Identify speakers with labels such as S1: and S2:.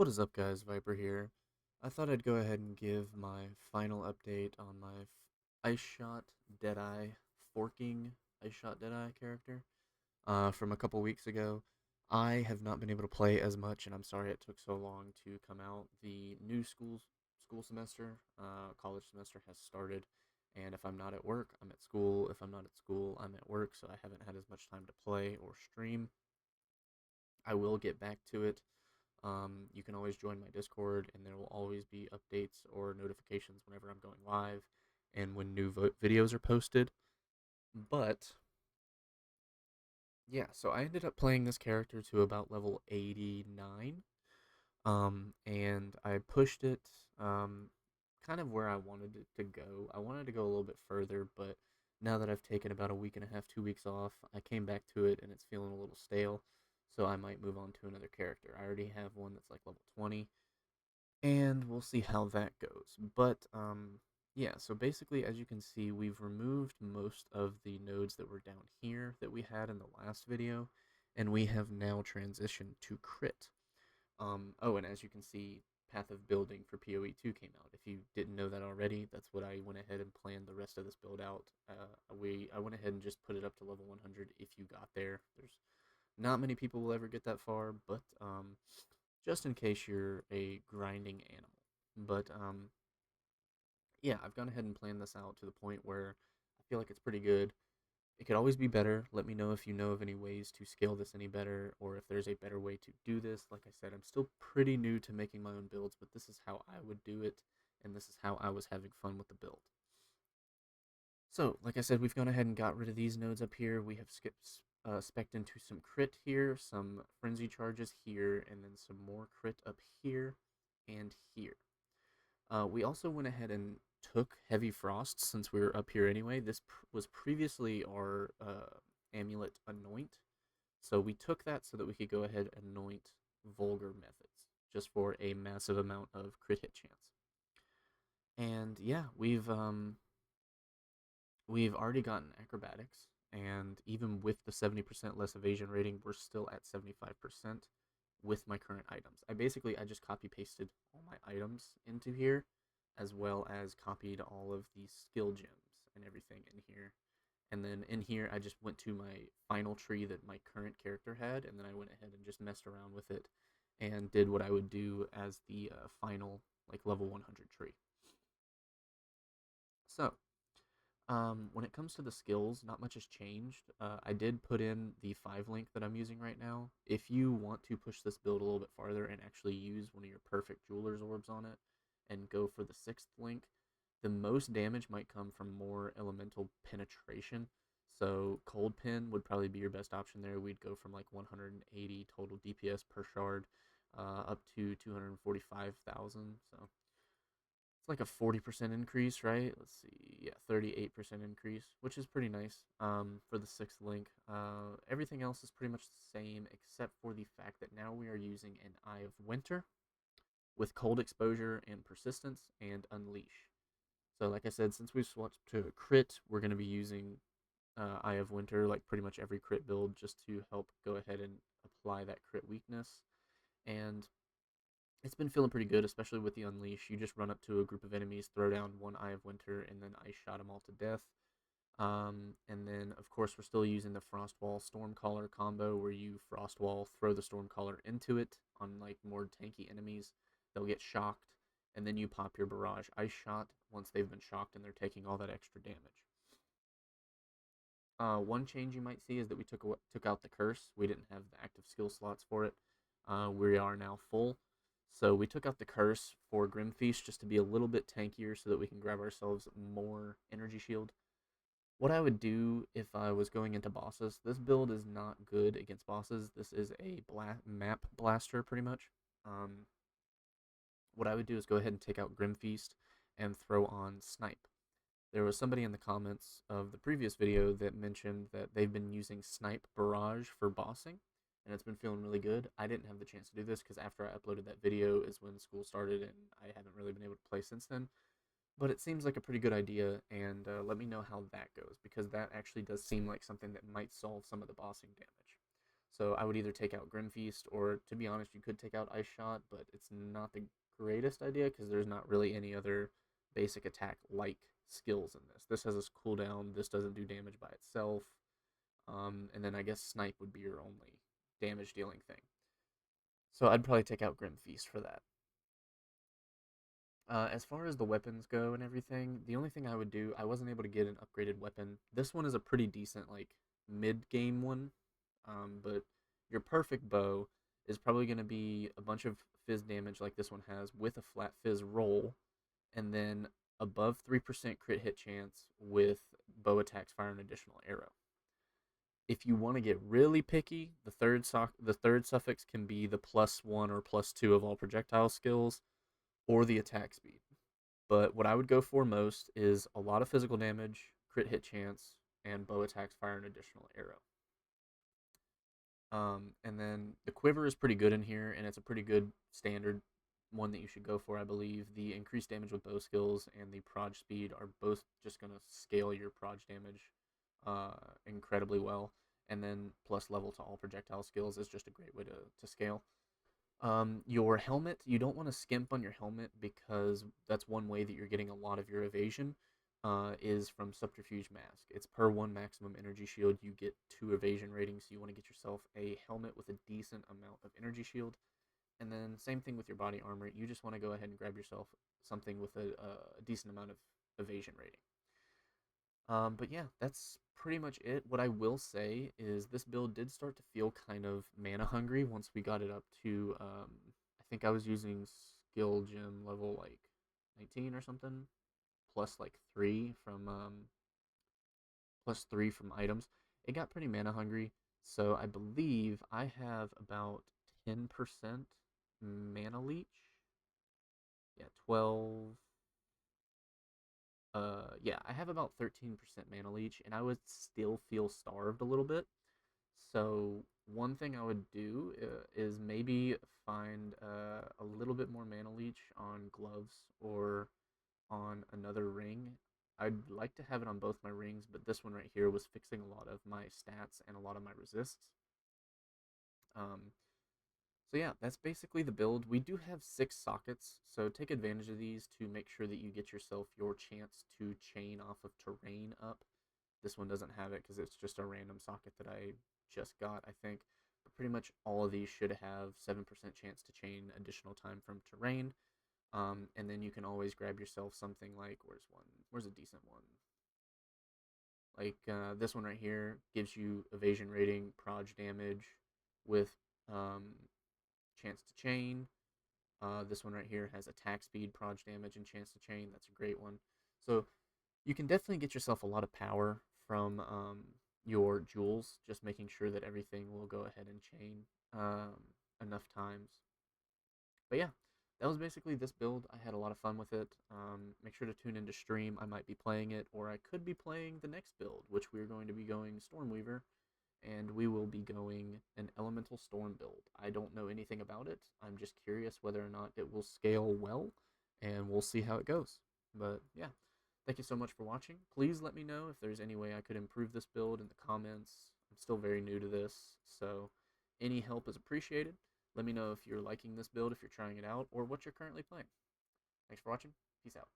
S1: What is up, guys? Viper here. I thought I'd go ahead and give my final update on my Ice Shot Deadeye forking Ice Shot Deadeye character from a couple weeks ago. I have not been able to play as much, and I'm sorry it took so long to come out. The new school semester, college semester has started, and if I'm not at work, I'm at school. If I'm not at school, I'm at work, so I haven't had as much time to play or stream. I will get back to it. You can always join my Discord, and there will always be updates or notifications whenever I'm going live and when new videos are posted. But yeah, so I ended up playing this character to about level 89, and I pushed it kind of where I wanted it to go. I wanted to go a little bit further, but now that I've taken about a week and a half, 2 weeks off, I came back to it and it's feeling a little stale. So I might move on to another character. I already have one that's like level 20, and we'll see how that goes. But yeah, so basically, as you can see, we've removed most of the nodes that were down here that we had in the last video, and we have now transitioned to crit. Oh, and as you can see, Path of Building for PoE2 came out. If you didn't know that already, that's what I went ahead and planned the rest of this build out. I went ahead and just put it up to level 100 if you got there. There's not many people will ever get that far, but just in case you're a grinding animal. But yeah, I've gone ahead and planned this out to the point where I feel like it's pretty good. It could always be better. Let me know if you know of any ways to scale this any better, or if there's a better way to do this. Like I said, I'm still pretty new to making my own builds, but this is how I would do it, and this is how I was having fun with the build. So, like I said, we've gone ahead and got rid of these nodes up here. We have spec'd into some crit here, some frenzy charges here, and then some more crit up here and here. We also went ahead and took Heavy Frost since we were up here anyway. This was previously our amulet Anoint. So we took that so that we could go ahead and anoint Vulgar Methods, just for a massive amount of crit hit chance. And yeah, we've already gotten Acrobatics, and even with the 70% less evasion rating, we're still at 75% with my current items. I just copy pasted all my items into here, as well as copied all of the skill gems and everything in here. And then in here, I just went to my final tree that my current character had, and then I went ahead and just messed around with it and did what I would do as the final, like, level 100 tree. So, when it comes to the skills, not much has changed. I did put in the 5 link that I'm using right now. If you want to push this build a little bit farther and actually use one of your perfect jeweler's orbs on it and go for the 6th link, the most damage might come from more elemental penetration. So cold pin would probably be your best option there. We'd go from like 180 total DPS per shard up to 245,000. So it's like a 40% increase, right? Let's see. Yeah, 38% increase, which is pretty nice for the 6th link. Everything else is pretty much the same, except for the fact that now we are using an Eye of Winter with cold exposure and persistence and unleash. So, like I said, since we've switched to crit, we're going to be using Eye of Winter like pretty much every crit build just to help go ahead and apply that crit weakness. And it's been feeling pretty good, especially with the Unleash. You just run up to a group of enemies, throw down one Eye of Winter, and then Ice Shot them all to death. And then, of course, we're still using the Frostwall Stormcaller combo, where you Frostwall, throw the Stormcaller into it on like more tanky enemies. They'll get shocked, and then you pop your Barrage Ice Shot once they've been shocked and they're taking all that extra damage. One change you might see is that we took out the Curse. We didn't have the active skill slots for it. We are now full. So we took out the Curse for Grim Feast just to be a little bit tankier so that we can grab ourselves more energy shield. What I would do if I was going into bosses, this build is not good against bosses. This is a map blaster pretty much. What I would do is go ahead and take out Grim Feast and throw on Snipe. There was somebody in the comments of the previous video that mentioned that they've been using Snipe Barrage for bossing, and it's been feeling really good. I didn't have the chance to do this because after I uploaded that video is when school started, and I haven't really been able to play since then. But it seems like a pretty good idea, and let me know how that goes, because that actually does seem like something that might solve some of the bossing damage. So I would either take out Grim Feast, or to be honest, you could take out Ice Shot, but it's not the greatest idea because there's not really any other basic attack like skills in this. This has this cooldown. This doesn't do damage by itself. And then I guess Snipe would be your only damage dealing thing. So I'd probably take out Grim Feast for that. As far as the weapons go and everything, the only thing I would do, I wasn't able to get an upgraded weapon. This one is a pretty decent, like, mid game one. But your perfect bow is probably going to be a bunch of fizz damage like this one has with a flat fizz roll, and then above 3% crit hit chance with bow attacks fire an additional arrow. If you want to get really picky, the third suffix can be the +1 or +2 of all projectile skills, or the attack speed. But what I would go for most is a lot of physical damage, crit hit chance, and bow attacks fire an additional arrow. And then the quiver is pretty good in here, and it's a pretty good standard one that you should go for, I believe. The increased damage with bow skills and the proj speed are both just going to scale your proj damage incredibly well. And then plus level to all projectile skills is just a great way to scale. Your helmet, you don't want to skimp on your helmet because that's one way that you're getting a lot of your evasion. Is from Subterfuge Mask. It's per 1 maximum energy shield. You get 2 evasion ratings, so you want to get yourself a helmet with a decent amount of energy shield. And then same thing with your body armor. You just want to go ahead and grab yourself something with a decent amount of evasion rating. But yeah, that's pretty much it. What I will say is this build did start to feel kind of mana hungry once we got it up to, I think I was using skill gem level like 19 or something, plus like 3 from items. It got pretty mana hungry, so I believe I have about 10% mana leech. Yeah, 12. Yeah, I have about 13% mana leech, and I would still feel starved a little bit. So one thing I would do is maybe find a little bit more mana leech on gloves or on another ring. I'd like to have it on both my rings, but this one right here was fixing a lot of my stats and a lot of my resists. Um, so yeah, that's basically the build. We do have 6 sockets, so take advantage of these to make sure that you get yourself your chance to chain off of terrain up. This one doesn't have it because it's just a random socket that I just got, I think. But pretty much all of these should have 7% chance to chain additional time from terrain. And then you can always grab yourself something like, where's a decent one? Like this one right here gives you evasion rating, proj damage with um, chance to chain. This one right here has attack speed, proj damage, and chance to chain. That's a great one. So you can definitely get yourself a lot of power from your jewels, just making sure that everything will go ahead and chain enough times. But yeah, that was basically this build. I had a lot of fun with it. Make sure to tune into stream. I might be playing it, or I could be playing the next build, which we're going to be going Stormweaver, and we will be going an Elemental Storm build. I don't know anything about it. I'm just curious whether or not it will scale well, and we'll see how it goes. But yeah, thank you so much for watching. Please let me know if there's any way I could improve this build in the comments. I'm still very new to this, so any help is appreciated. Let me know if you're liking this build, if you're trying it out, or what you're currently playing. Thanks for watching. Peace out.